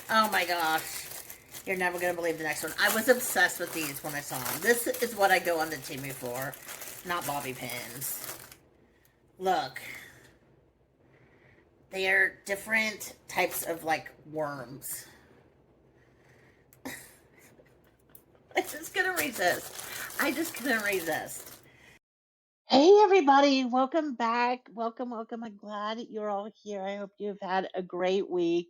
Oh my gosh. You're never going to believe the next one. I was obsessed with these when I saw them. This is what I go on the Temu for, not bobby pins. Look, they are different types of like worms. I just couldn't resist. I just couldn't resist. Hey everybody, welcome back. Welcome. I'm glad you're all here. I hope you've had a great week.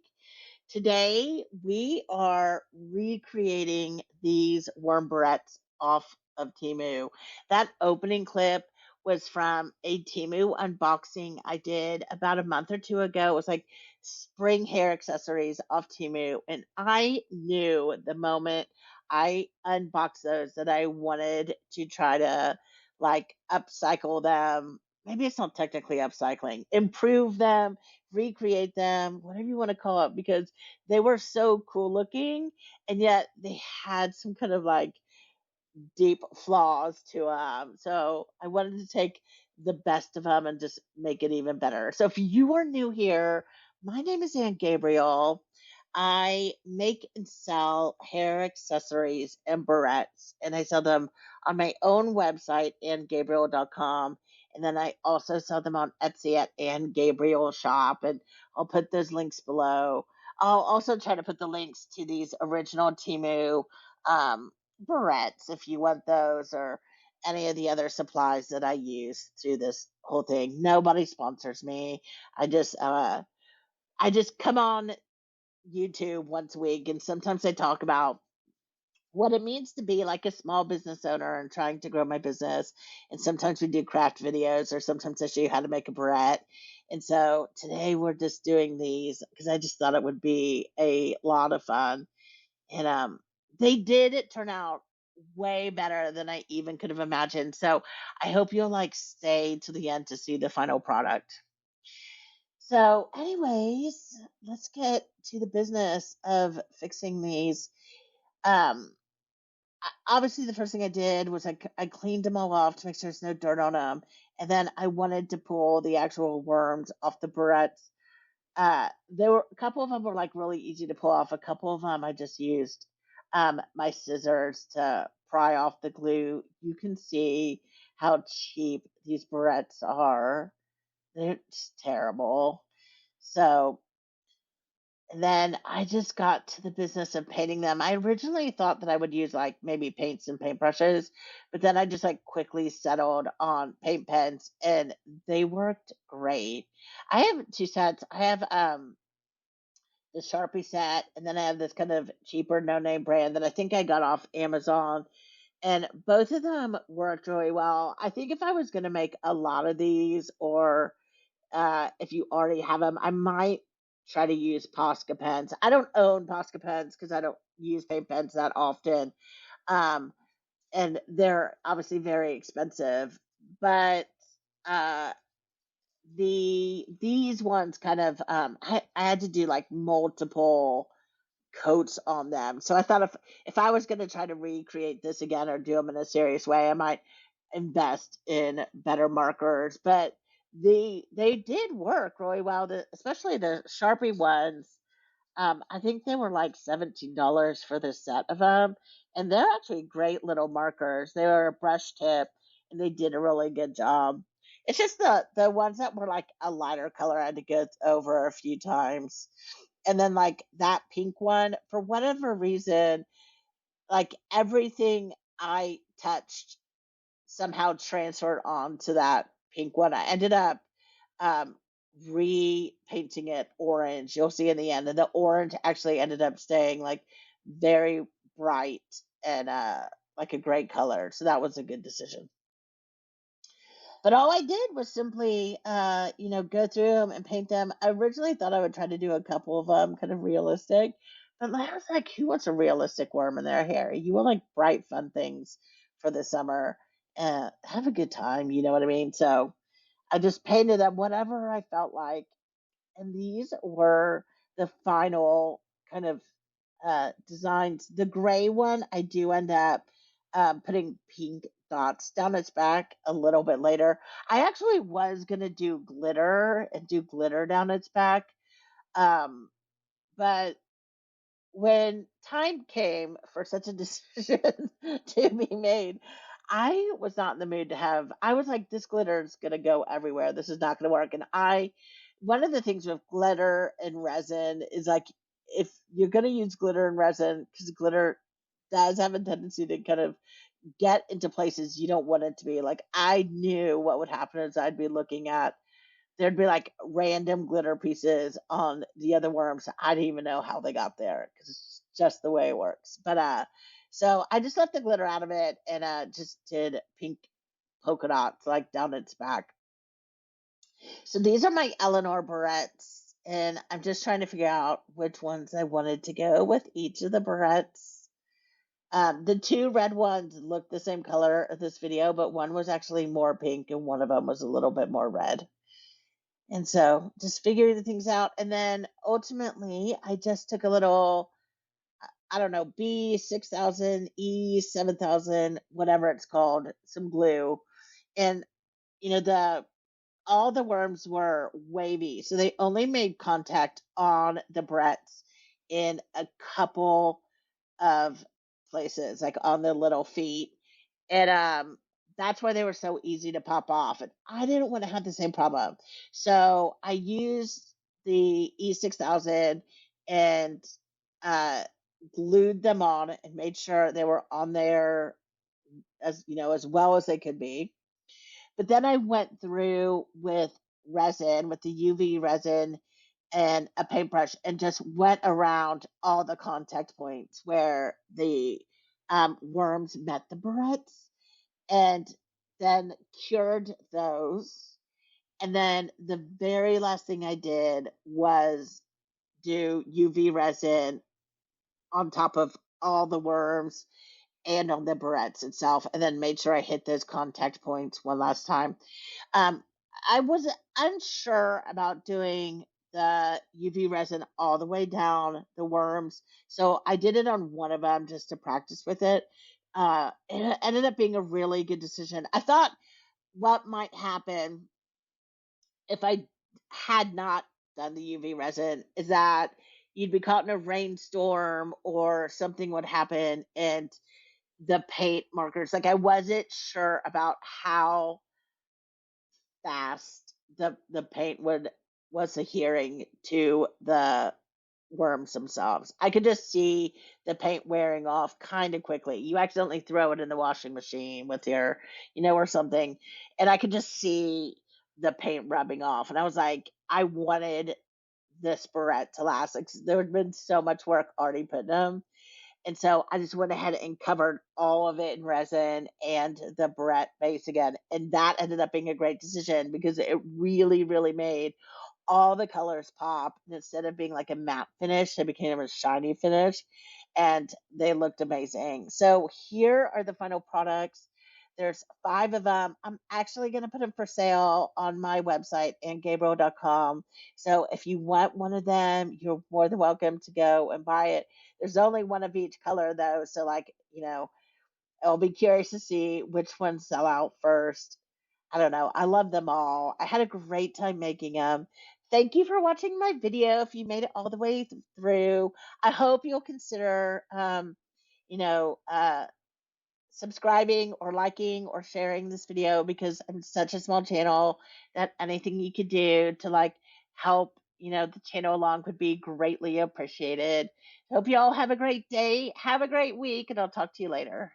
Today we are recreating these worm barrettes off of Temu. That opening clip was from a Temu unboxing I did about a month or two ago. It was like spring hair accessories off Temu, and I knew the moment I unboxed those that I wanted to try to like upcycle them. Maybe it's not technically upcycling, improve them, recreate them, whatever you want to call it, because they were so cool looking, and yet they had some kind of like deep flaws to them. So I wanted to take the best of them and just make it even better. So if you are new here, my name is Gabriel. I make and sell hair accessories and barrettes, and I sell them on my own website, annegabriel.com. And then I also sell them on Etsy at Anne Gabriel Shop, and I'll put those links below. I'll also try to put the links to these original Timu um, barrettes if you want those, or any of the other supplies that I use through this whole thing. Nobody sponsors me. I just come on YouTube once a week, and sometimes I talk about what it means to be like a small business owner and trying to grow my business. And sometimes we do craft videos, or sometimes I show you how to make a barrette. And so today we're just doing these because I just thought it would be a lot of fun. And they did it turn out way better than I even could have imagined. So I hope you'll like stay to the end to see the final product. So, anyways, let's get to the business of fixing these. Um, Obviously, the first thing I did was I cleaned them all off to make sure there's no dirt on them, and then I wanted to pull the actual worms off the barrettes. There were a couple of them were like really easy to pull off. A couple of them I just used my scissors to pry off the glue. You can see how cheap these barrettes are. They're just terrible. So and then I just got to the business of painting them. I originally thought that I would use like maybe paints and paintbrushes, but then I just like quickly settled on paint pens, and they worked great. I have two sets. I have the Sharpie set, and then I have this kind of cheaper no name brand that I think I got off Amazon, and both of them worked really well. I think if I was going to make a lot of these, or if you already have them, I might try to use Posca pens. I don't own Posca pens because I don't use paint pens that often, um, and they're obviously very expensive. But uh, these ones kind of I had to do like multiple coats on them. So I thought if I was going to try to recreate this again or do them in a serious way, I might invest in better markers. But they did work really well. Especially the Sharpie ones. I think they were like $17 for the set of them, and they're actually great little markers. They were a brush tip, and they did a really good job. It's just the ones that were like a lighter color I had to go over a few times, and then like that pink one, for whatever reason, like everything I touched somehow transferred onto that pink one. I ended up um, repainting it orange. You'll see in the end, and the orange actually ended up staying like very bright and like a great color. So that was a good decision. But all I did was simply, go through them and paint them. I originally thought I would try to do a couple of them kind of realistic, but I was like, who wants a realistic worm in their hair? You want like bright, fun things for the summer. Have a good time, you know what I mean? So I just painted them whatever I felt like, and these were the final kind of designs. The gray one, I do end up putting pink dots down its back a little bit later. I actually was gonna do glitter and do glitter down its back, um, but when time came for such a decision to be made, I was not in the mood to have, I was like, this glitter is going to go everywhere. This is not going to work. And one of the things with glitter and resin is like, if you're going to use glitter and resin, because glitter does have a tendency to kind of get into places you don't want it to be. Like, I knew what would happen is I'd be looking at, there'd be like random glitter pieces on the other worms. I didn't even know how they got there because it's just the way it works. So I just left the glitter out of it and just did pink polka dots like down its back. So these are my Eleanor barrettes, and I'm just trying to figure out which ones I wanted to go with each of the barrettes. The two red ones look the same color of this video, but one was actually more pink and one of them was a little bit more red. And so just figuring the things out. And then ultimately, I just took a little, I don't know, B6000, E7000, whatever it's called, some glue. And, all the worms were wavy. So they only made contact on the Barrettes in a couple of places, like on their little feet. And that's why they were so easy to pop off. And I didn't want to have the same problem. So I used the E6000 and uh, glued them on and made sure they were on there as well as they could be. But then I went through with resin, with the UV resin and a paintbrush, and just went around all the contact points where the worms met the barrettes, and then cured those. And then the very last thing I did was do UV resin on top of all the worms and on the barrettes itself, and then made sure I hit those contact points one last time. Um, I was unsure about doing the UV resin all the way down the worms, so I did it on one of them just to practice with it. It ended up being a really good decision. I thought what might happen if I had not done the UV resin is that you'd be caught in a rainstorm or something would happen and the paint markers, like I wasn't sure about how fast the paint was adhering to the worms themselves. I could just see the paint wearing off kind of quickly. You accidentally throw it in the washing machine with your, or something, and I could just see the paint rubbing off. And I was like, I wanted this barrette to last. Like, there had been so much work already put in them, and so I just went ahead and covered all of it in resin and the barrette base again. And that ended up being a great decision because it really, really made all the colors pop. And instead of being like a matte finish, they became a shiny finish. And they looked amazing. So here are the final products. There's 5 of them. I'm actually going to put them for sale on my website and Gabriel.com. So if you want one of them, you're more than welcome to go and buy it. There's only one of each color though. So I'll be curious to see which ones sell out first. I don't know. I love them all. I had a great time making them. Thank you for watching my video. If you made it all the way through, I hope you'll consider, you know, uh, subscribing or liking or sharing this video because I'm such a small channel that anything you could do to like help, the channel along would be greatly appreciated. Hope you all have a great day. Have a great week, and I'll talk to you later.